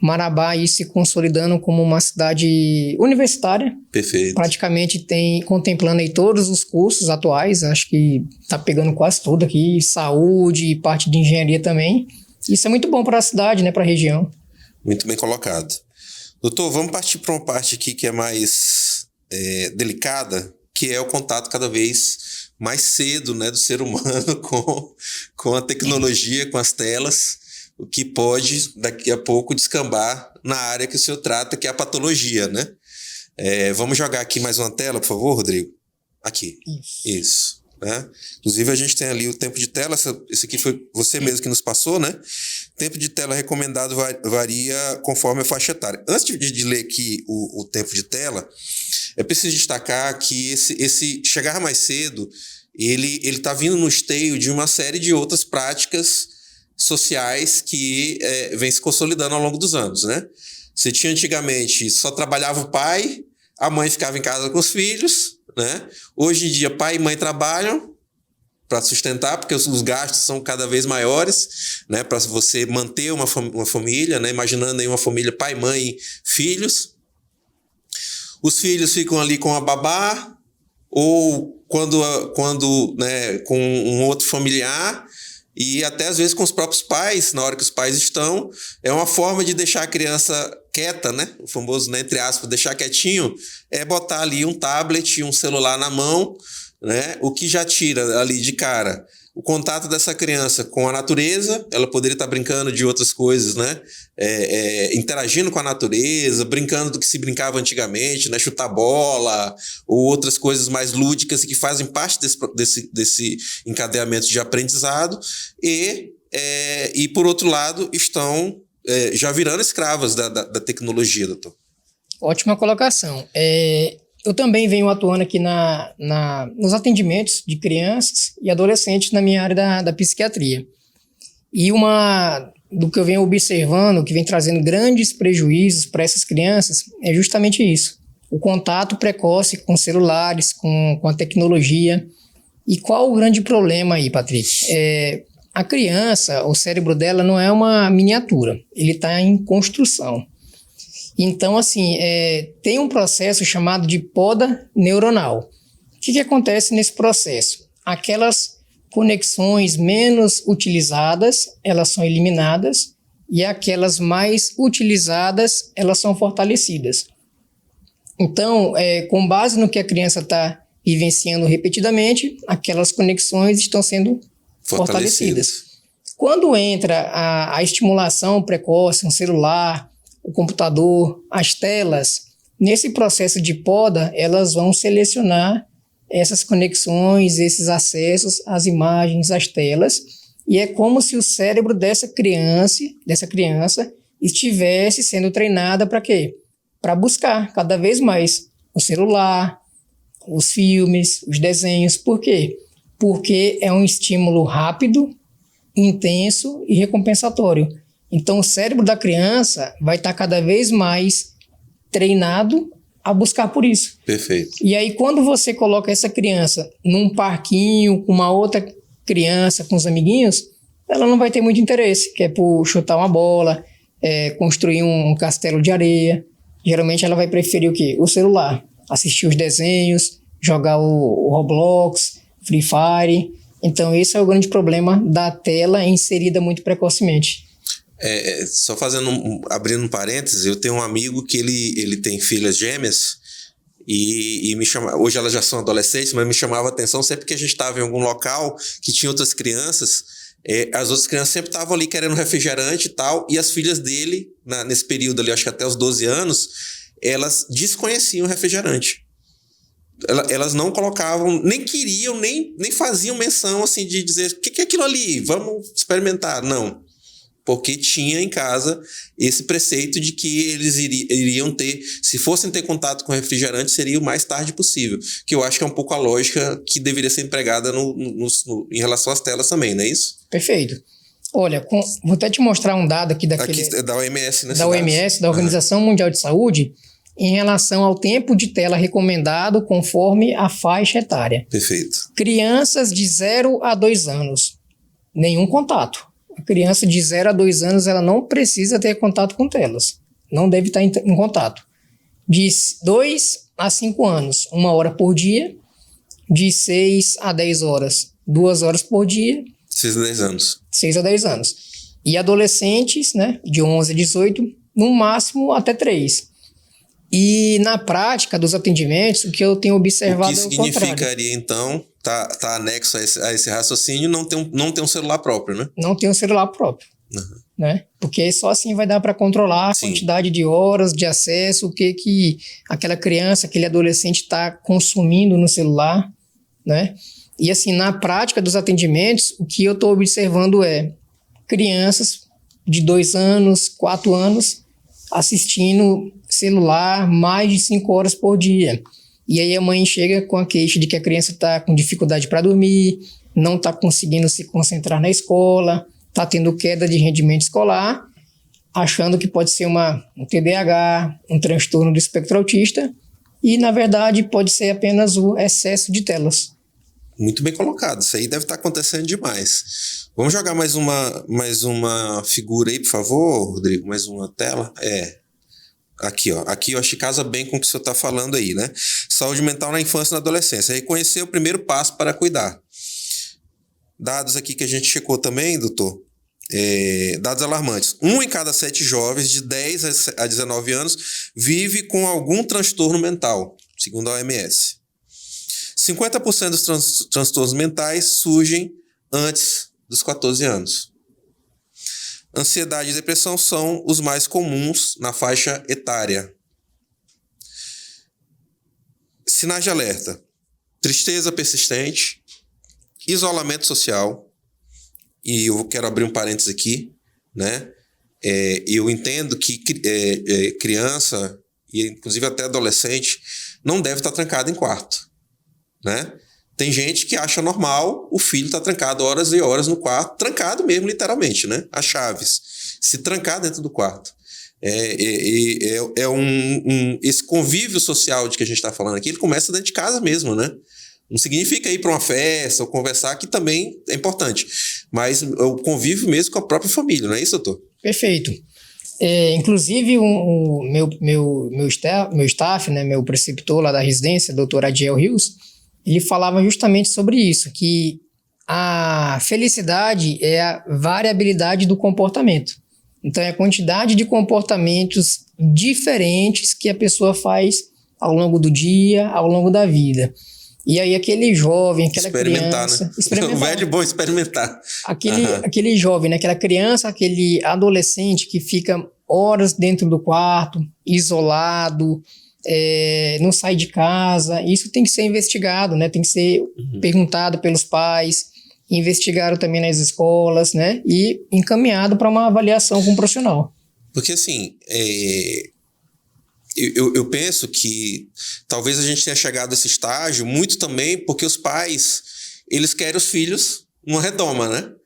Marabá aí se consolidando como uma cidade universitária. Perfeito. Praticamente contemplando aí todos os cursos atuais, acho que está pegando quase tudo aqui, saúde, parte de engenharia também. Isso é muito bom para a cidade, né? Para a região. Muito bem colocado. Doutor, vamos partir para uma parte aqui que é mais delicada, que é o contato cada vez mais cedo, né, do ser humano com a tecnologia, com as telas, o que pode daqui a pouco descambar na área que o senhor trata, que é a patologia, né? Vamos jogar aqui mais uma tela, por favor, Rodrigo? Aqui. Isso. Né? Inclusive a gente tem ali o tempo de tela, esse aqui foi você mesmo que nos passou, né? Tempo de tela recomendado varia conforme a faixa etária. Antes de ler aqui o tempo de tela, é preciso destacar que esse chegar mais cedo, ele está vindo no esteio de uma série de outras práticas sociais que vem se consolidando ao longo dos anos, né? Você tinha antigamente, só trabalhava o pai, a mãe ficava em casa com os filhos, né? Hoje em dia, pai e mãe trabalham para sustentar, porque os gastos são cada vez maiores, né? Para você manter uma família, né? Imaginando aí uma família pai, mãe, filhos. Os filhos ficam ali com a babá, ou quando né, com um outro familiar, e até às vezes com os próprios pais, na hora que os pais estão. É uma forma de deixar a criança quieta, né? O famoso, né, entre aspas, deixar quietinho, é botar ali um tablet, um celular na mão, né? O que já tira ali de cara o contato dessa criança com a natureza. Ela poderia estar brincando de outras coisas, né? Interagindo com a natureza, brincando do que se brincava antigamente, né? Chutar bola, ou outras coisas mais lúdicas que fazem parte desse encadeamento de aprendizado. E por outro lado, estão já virando escravas da tecnologia, doutor. Ótima colocação. Eu também venho atuando aqui nos atendimentos de crianças e adolescentes na minha área da psiquiatria. E do que eu venho observando, que vem trazendo grandes prejuízos para essas crianças, é justamente isso. O contato precoce com celulares, com a tecnologia. E qual o grande problema aí, Patrick? A criança, o cérebro dela não é uma miniatura, ele está em construção. Então, assim, tem um processo chamado de poda neuronal. O que acontece nesse processo? Aquelas conexões menos utilizadas, elas são eliminadas, e aquelas mais utilizadas, elas são fortalecidas. Então, com base no que a criança está vivenciando repetidamente, aquelas conexões estão sendo fortalecidas. Quando entra a estimulação precoce, um celular, o computador, as telas, nesse processo de poda, elas vão selecionar essas conexões, esses acessos às imagens, às telas, e é como se o cérebro dessa criança estivesse sendo treinada para quê? Para buscar cada vez mais o celular, os filmes, os desenhos. Por quê? Porque é um estímulo rápido, intenso e recompensatório. Então, o cérebro da criança vai estar cada vez mais treinado a buscar por isso. Perfeito. E aí, quando você coloca essa criança num parquinho com uma outra criança, com os amiguinhos, ela não vai ter muito interesse, que é por chutar uma bola, construir um castelo de areia. Geralmente, ela vai preferir o quê? O celular. Assistir os desenhos, jogar o Roblox, Free Fire. Então, esse é o grande problema da tela inserida muito precocemente. Só abrindo um parênteses, eu tenho um amigo que ele tem filhas gêmeas e me chama, hoje elas já são adolescentes, mas me chamava a atenção sempre que a gente estava em algum local que tinha outras crianças, as outras crianças sempre estavam ali querendo refrigerante e tal, e as filhas dele, nesse período ali, acho que até os 12 anos, elas desconheciam refrigerante. Elas não colocavam, nem queriam, nem faziam menção assim de dizer, o que é aquilo ali? Vamos experimentar. Não. Porque tinha em casa esse preceito de que eles iriam ter, se fossem ter contato com refrigerante, seria o mais tarde possível. Que eu acho que é um pouco a lógica que deveria ser empregada em relação às telas também, não é isso? Perfeito. Olha, vou até te mostrar um dado aqui Aqui é da OMS, né? Da OMS, da Organização Mundial de Saúde, em relação ao tempo de tela recomendado conforme a faixa etária. Perfeito. Crianças de 0 a 2 anos, nenhum contato. A criança de 0 a 2 anos, ela não precisa ter contato com telas. Não deve estar em contato. De 2 a 5 anos, 1 hora por dia. De 6 a 10 horas, 2 horas por dia. 6 a 10 anos. 6 a 10 anos. E adolescentes, né, de 11 a 18, no máximo até 3. E na prática dos atendimentos, o que eu tenho observado é o contrário. O que significaria, então, tá anexo a esse raciocínio, não ter um celular próprio, né? Não ter um celular próprio, né? Porque só assim vai dar para controlar a quantidade de horas de acesso, o que aquela criança, aquele adolescente está consumindo no celular, né? E assim, na prática dos atendimentos, o que eu estou observando é crianças de 2 anos, 4 anos, assistindo celular mais de 5 horas por dia. E aí a mãe chega com a queixa de que a criança está com dificuldade para dormir, não está conseguindo se concentrar na escola, está tendo queda de rendimento escolar, achando que pode ser um TDAH, um transtorno do espectro autista, e na verdade pode ser apenas o excesso de telas. Muito bem colocado, isso aí deve estar acontecendo demais. Vamos jogar mais uma figura aí, por favor, Rodrigo, mais uma tela. Aqui, ó. Aqui eu acho que casa bem com o que o senhor está falando aí, né? Saúde mental na infância e na adolescência. Reconhecer o primeiro passo para cuidar. Dados aqui que a gente checou também, doutor. dados alarmantes. 1 em cada 7 jovens de 10 a 19 anos vive com algum transtorno mental, segundo a OMS. 50% dos transtornos mentais surgem antes dos 14 anos. Ansiedade e depressão são os mais comuns na faixa etária. Sinais de alerta: tristeza persistente, isolamento social, e eu quero abrir um parênteses aqui, né? Eu entendo que criança, e inclusive até adolescente, não deve estar trancado em quarto, né? Tem gente que acha normal o filho estar trancado horas e horas no quarto, trancado mesmo, literalmente, né? As chaves, se trancar dentro do quarto. Esse convívio social de que a gente está falando aqui, ele começa dentro de casa mesmo, né? Não significa ir para uma festa ou conversar, que também é importante, mas o convívio mesmo com a própria família, não é isso, doutor? Perfeito. Inclusive, o meu staff, né, meu preceptor lá da residência, doutor Adiel Rios, ele falava justamente sobre isso, que a felicidade é a variabilidade do comportamento. Então, é a quantidade de comportamentos diferentes que a pessoa faz ao longo do dia, ao longo da vida. E aí aquele jovem, aquela criança... Experimentar, né? O velho é bom experimentar. Aquele jovem, né? Aquela criança, aquele adolescente que fica horas dentro do quarto, isolado, não sai de casa. Isso tem que ser investigado, né? Tem que ser perguntado pelos pais, investigado também nas escolas, né? E encaminhado para uma avaliação com um profissional. Porque assim... Eu penso que talvez a gente tenha chegado a esse estágio muito também porque os pais, eles querem os filhos numa redoma, né? Ou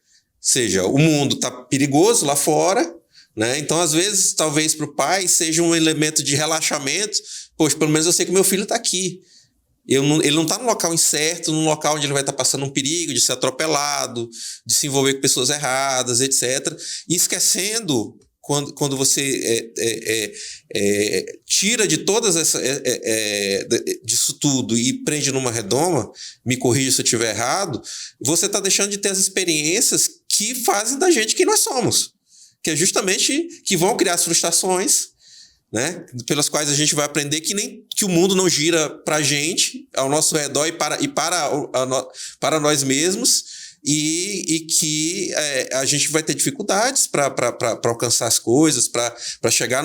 seja, o mundo está perigoso lá fora, né? Então, às vezes, talvez para o pai seja um elemento de relaxamento. Poxa, pelo menos eu sei que o meu filho está aqui. Ele não está no local incerto, num local onde ele vai estar passando um perigo de ser atropelado, de se envolver com pessoas erradas, etc. E esquecendo... Quando você tira de todas disso tudo e prende numa redoma, me corrija se eu estiver errado, você está deixando de ter as experiências que fazem da gente quem nós somos, que é justamente que vão criar as frustrações, né, pelas quais a gente vai aprender que o mundo não gira para a gente, ao nosso redor e para nós mesmos. E que a gente vai ter dificuldades para alcançar as coisas, para chegar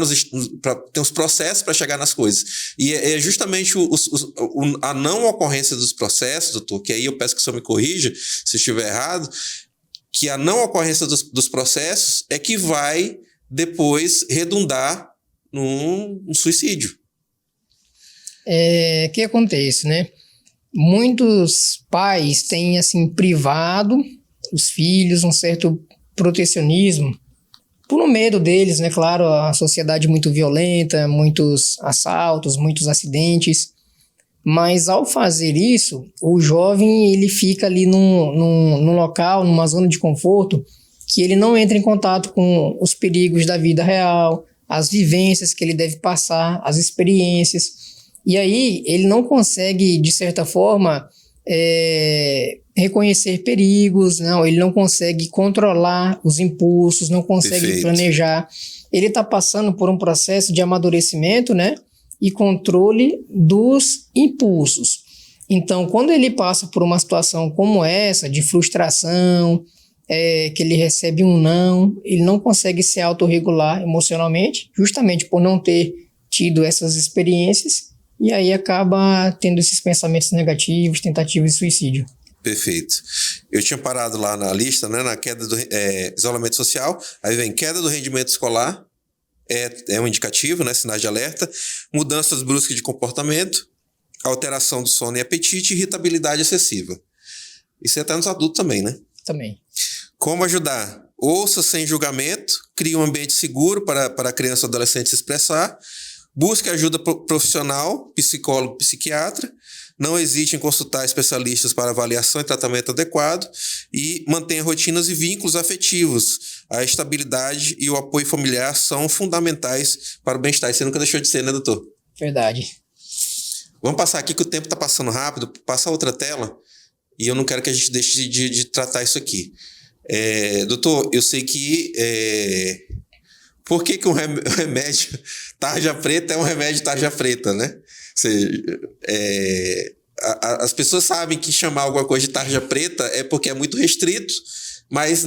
para ter os processos para chegar nas coisas. E é justamente a não ocorrência dos processos, doutor, que aí eu peço que o senhor me corrija se estiver errado, que a não ocorrência dos processos é que vai depois redundar num suicídio. Que acontece, né? Muitos pais têm, assim, privado os filhos um certo protecionismo, por um medo deles, né? Claro, a sociedade muito violenta, muitos assaltos, muitos acidentes, mas ao fazer isso, o jovem ele fica ali num local, numa zona de conforto, que ele não entra em contato com os perigos da vida real, as vivências que ele deve passar, as experiências. E aí ele não consegue, de certa forma, reconhecer perigos, ele não consegue controlar os impulsos, não consegue planejar. Ele está passando por um processo de amadurecimento, né, e controle dos impulsos. Então, quando ele passa por uma situação como essa, de frustração, que ele recebe um não, ele não consegue se autorregular emocionalmente, justamente por não ter tido essas experiências. E aí acaba tendo esses pensamentos negativos, tentativas de suicídio. Perfeito. Eu tinha parado lá na lista, né, na queda do isolamento social, aí vem queda do rendimento escolar, é um indicativo, né, sinais de alerta, mudanças bruscas de comportamento, alteração do sono e apetite, irritabilidade excessiva. Isso é até nos adultos também, né? Também. Como ajudar? Ouça sem julgamento, crie um ambiente seguro para a criança ou adolescente se expressar, busque ajuda profissional, psicólogo, psiquiatra, não hesite em consultar especialistas para avaliação e tratamento adequado e mantenha rotinas e vínculos afetivos. A estabilidade e o apoio familiar são fundamentais para o bem-estar. Você nunca deixou de ser, né, doutor? Verdade. Vamos passar aqui que o tempo está passando rápido. Passa outra tela e eu não quero que a gente deixe de tratar isso aqui. Doutor, eu sei que... por que um remédio tarja preta é um remédio tarja preta, né? As pessoas sabem que chamar alguma coisa de tarja preta é porque é muito restrito, mas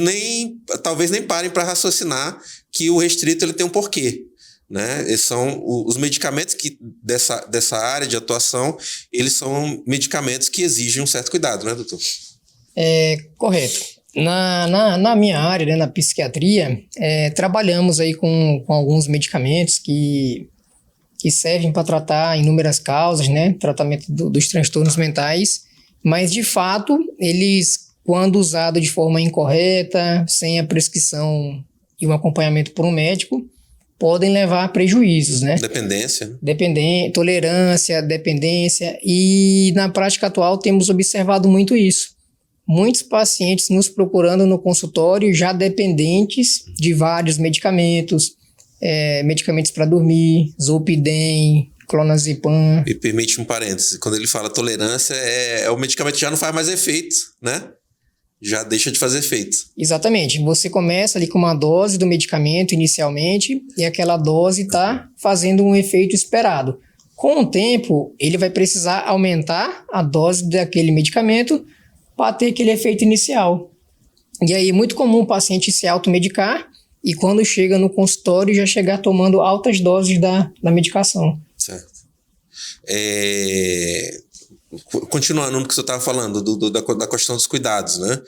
talvez nem parem para raciocinar que o restrito ele tem um porquê, né? São os medicamentos que dessa área de atuação, eles são medicamentos que exigem um certo cuidado, né, doutor? Correto. Na minha área, né, na psiquiatria, trabalhamos aí com alguns medicamentos que servem para tratar inúmeras causas, né, tratamento dos transtornos mentais, mas de fato eles, quando usados de forma incorreta, sem a prescrição e um acompanhamento por um médico, podem levar a prejuízos, né? Dependência. Tolerância, dependência, e na prática atual temos observado muito isso. Muitos pacientes nos procurando no consultório já dependentes de vários medicamentos, medicamentos para dormir, Zolpidem, Clonazepam. E permite um parêntese, quando ele fala tolerância, o medicamento já não faz mais efeito, né? Já deixa de fazer efeito. Exatamente. Você começa ali com uma dose do medicamento inicialmente e aquela dose está fazendo um efeito esperado. Com o tempo, ele vai precisar aumentar a dose daquele medicamento para ter aquele efeito inicial. E aí é muito comum o paciente se automedicar e quando chega no consultório já chegar tomando altas doses da medicação. Certo. Continuando no que você estava falando, da questão dos cuidados, né?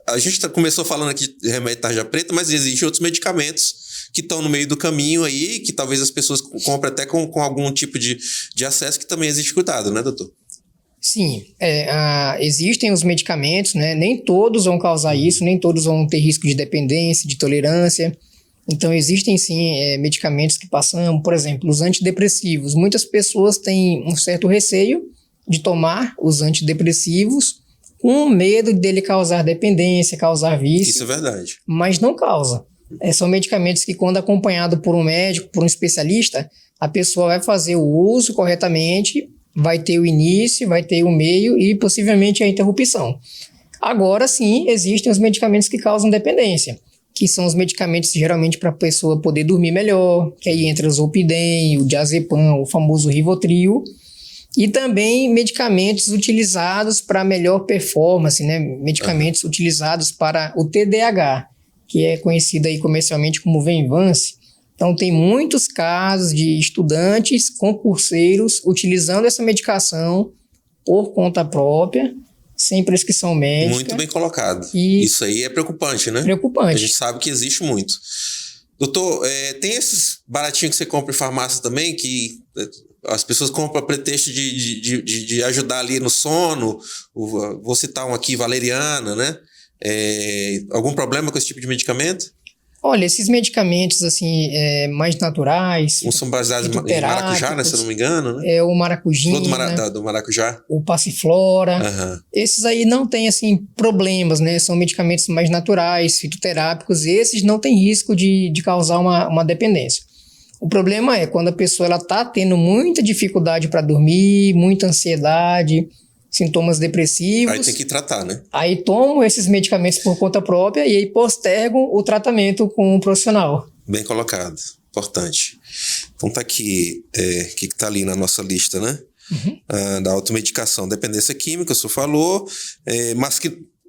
A gente começou falando aqui de remédio tarja preta, mas existem outros medicamentos que estão no meio do caminho aí, que talvez as pessoas comprem até com algum tipo de acesso, que também existe cuidado, né, doutor? Sim, existem os medicamentos, né? Nem todos vão causar isso, nem todos vão ter risco de dependência, de tolerância. Então, existem sim medicamentos que passam, por exemplo, os antidepressivos. Muitas pessoas têm um certo receio de tomar os antidepressivos com medo dele causar dependência, causar vício. Isso é verdade. Mas não causa. São medicamentos que, quando acompanhado por um médico, por um especialista, a pessoa vai fazer o uso corretamente, vai ter o início, vai ter o meio e possivelmente a interrupção. Agora sim, existem os medicamentos que causam dependência, que são os medicamentos geralmente para a pessoa poder dormir melhor, que aí entra o Zolpidem, o Diazepam, o famoso Rivotril, e também medicamentos utilizados para melhor performance, né? Medicamentos utilizados para o TDAH, que é conhecido aí comercialmente como Venvance. Então, tem muitos casos de estudantes, concurseiros, utilizando essa medicação por conta própria, sem prescrição médica. Muito bem colocado. Isso aí é preocupante, né? Preocupante. A gente sabe que existe muito. Doutor, tem esses baratinhos que você compra em farmácia também, que as pessoas compram a pretexto de ajudar ali no sono. Vou citar um aqui, valeriana, né? Algum problema com esse tipo de medemedicamento? Olha, esses medicamentos assim, mais naturais, uns são baseados em maracujá, né, se eu não me engano, né? O maracujina, do maracujá, o passiflora, esses aí não tem assim problemas, né? São medicamentos mais naturais, fitoterápicos, e esses não tem risco de causar uma dependência. O problema é quando a pessoa ela tá tendo muita dificuldade para dormir, muita ansiedade, sintomas depressivos. Aí tem que tratar, né? Aí tomam esses medicamentos por conta própria e aí postergam o tratamento com um profissional. Bem colocado. Importante. Então tá aqui, que tá ali na nossa lista, né? Da automedicação. Dependência química, o senhor falou.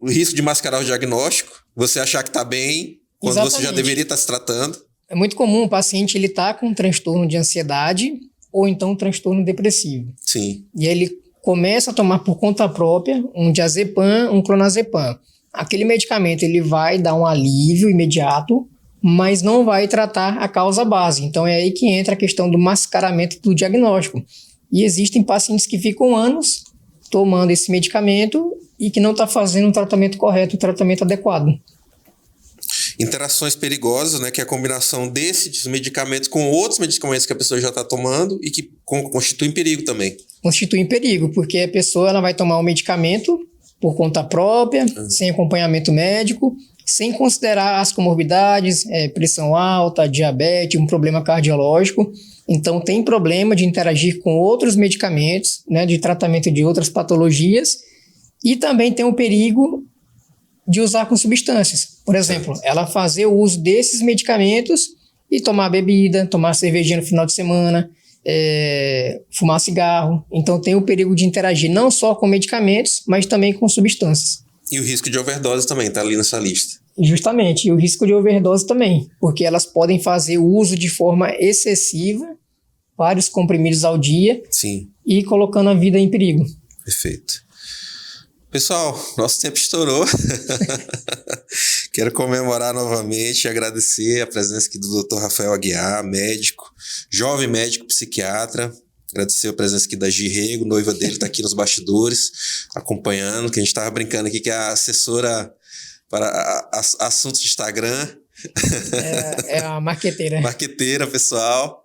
O risco de mascarar o diagnóstico. Você achar que tá bem, quando Exatamente. Você já deveria estar se tratando. É muito comum o paciente ele tá com um transtorno de ansiedade ou então um transtorno depressivo. Sim. E aí ele começa a tomar por conta própria um diazepam, um clonazepam. Aquele medicamento ele vai dar um alívio imediato, mas não vai tratar a causa base. Então é aí que entra a questão do mascaramento do diagnóstico. E existem pacientes que ficam anos tomando esse medicamento e que não está fazendo um tratamento correto, um tratamento adequado. Interações perigosas, né, que é a combinação desses medicamentos com outros medicamentos que a pessoa já está tomando e que constituem perigo também. Constituem perigo, porque a pessoa ela vai tomar um medicamento por conta própria, sem acompanhamento médico, sem considerar as comorbidades, pressão alta, diabetes, um problema cardiológico. Então, tem problema de interagir com outros medicamentos, né, de tratamento de outras patologias, e também tem o perigo de usar com substâncias. Por exemplo, ela fazer o uso desses medicamentos e tomar bebida, tomar cervejinha no final de semana, fumar cigarro. Então tem o perigo de interagir não só com medicamentos, mas também com substâncias. E o risco de overdose também está ali nessa lista. Justamente, e o risco de overdose também, porque elas podem fazer o uso de forma excessiva, vários comprimidos ao dia, sim, e colocando a vida em perigo. Perfeito. Pessoal, nosso tempo estourou. Quero comemorar novamente e agradecer a presença aqui do Dr. Rafael Aguiar, médico, jovem médico psiquiatra. Agradecer a presença aqui da Gi Rego, noiva dele, está aqui nos bastidores, acompanhando, que a gente estava brincando aqui que é a assessora para assuntos de Instagram. É a marqueteira. Marqueteira, pessoal.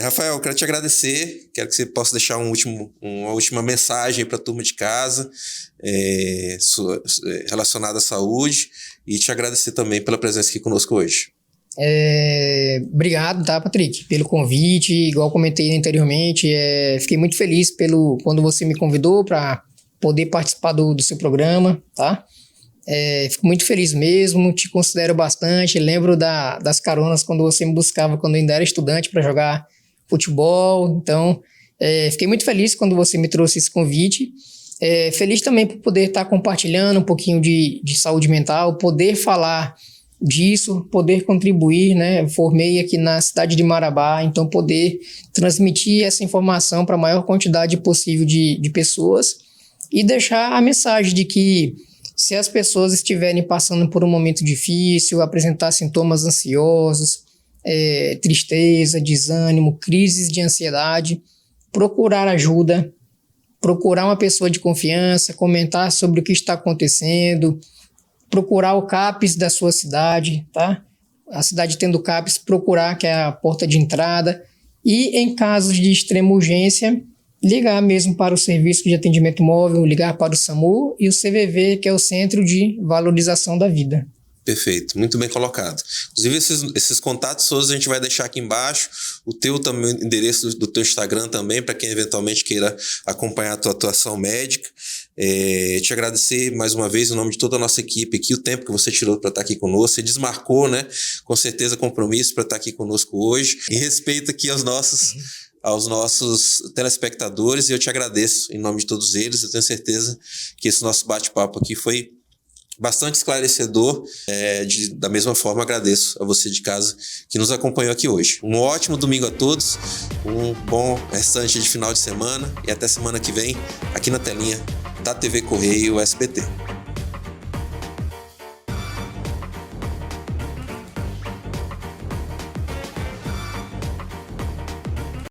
Rafael, quero te agradecer. Quero que você possa deixar uma última mensagem para a turma de casa relacionada à saúde e te agradecer também pela presença aqui conosco hoje. Obrigado, tá, Patrick, pelo convite. Igual comentei anteriormente, fiquei muito feliz quando você me convidou para poder participar do seu programa, tá? Fico muito feliz mesmo, te considero bastante. Lembro das caronas quando você me buscava quando eu ainda era estudante para jogar futebol. Então, fiquei muito feliz quando você me trouxe esse convite. Feliz também por poder estar compartilhando um pouquinho de saúde mental, poder falar disso, poder contribuir, né? Formei aqui na cidade de Marabá, então poder transmitir essa informação para a maior quantidade possível de pessoas e deixar a mensagem de que se as pessoas estiverem passando por um momento difícil, apresentar sintomas ansiosos, tristeza, desânimo, crises de ansiedade, procurar ajuda, procurar uma pessoa de confiança, comentar sobre o que está acontecendo, procurar o CAPS da sua cidade, tá? A cidade tendo CAPS, procurar, que é a porta de entrada, e em casos de extrema urgência, ligar mesmo para o serviço de atendimento móvel, ligar para o SAMU e o CVV, que é o Centro de Valorização da Vida. Perfeito, muito bem colocado. Inclusive, esses contatos todos a gente vai deixar aqui embaixo. O teu também, o endereço do teu Instagram também, para quem eventualmente queira acompanhar a tua atuação médica. Te agradecer mais uma vez em nome de toda a nossa equipe aqui, o tempo que você tirou para estar aqui conosco. Você desmarcou, né? Com certeza, compromisso para estar aqui conosco hoje. Em respeito aqui aos nossos telespectadores, e eu te agradeço em nome de todos eles. Eu tenho certeza que esse nosso bate-papo aqui foi bastante esclarecedor. Da mesma forma, agradeço a você de casa que nos acompanhou aqui hoje. Um ótimo domingo a todos, um bom restante de final de semana e até semana que vem aqui na telinha da TV Correio SBT.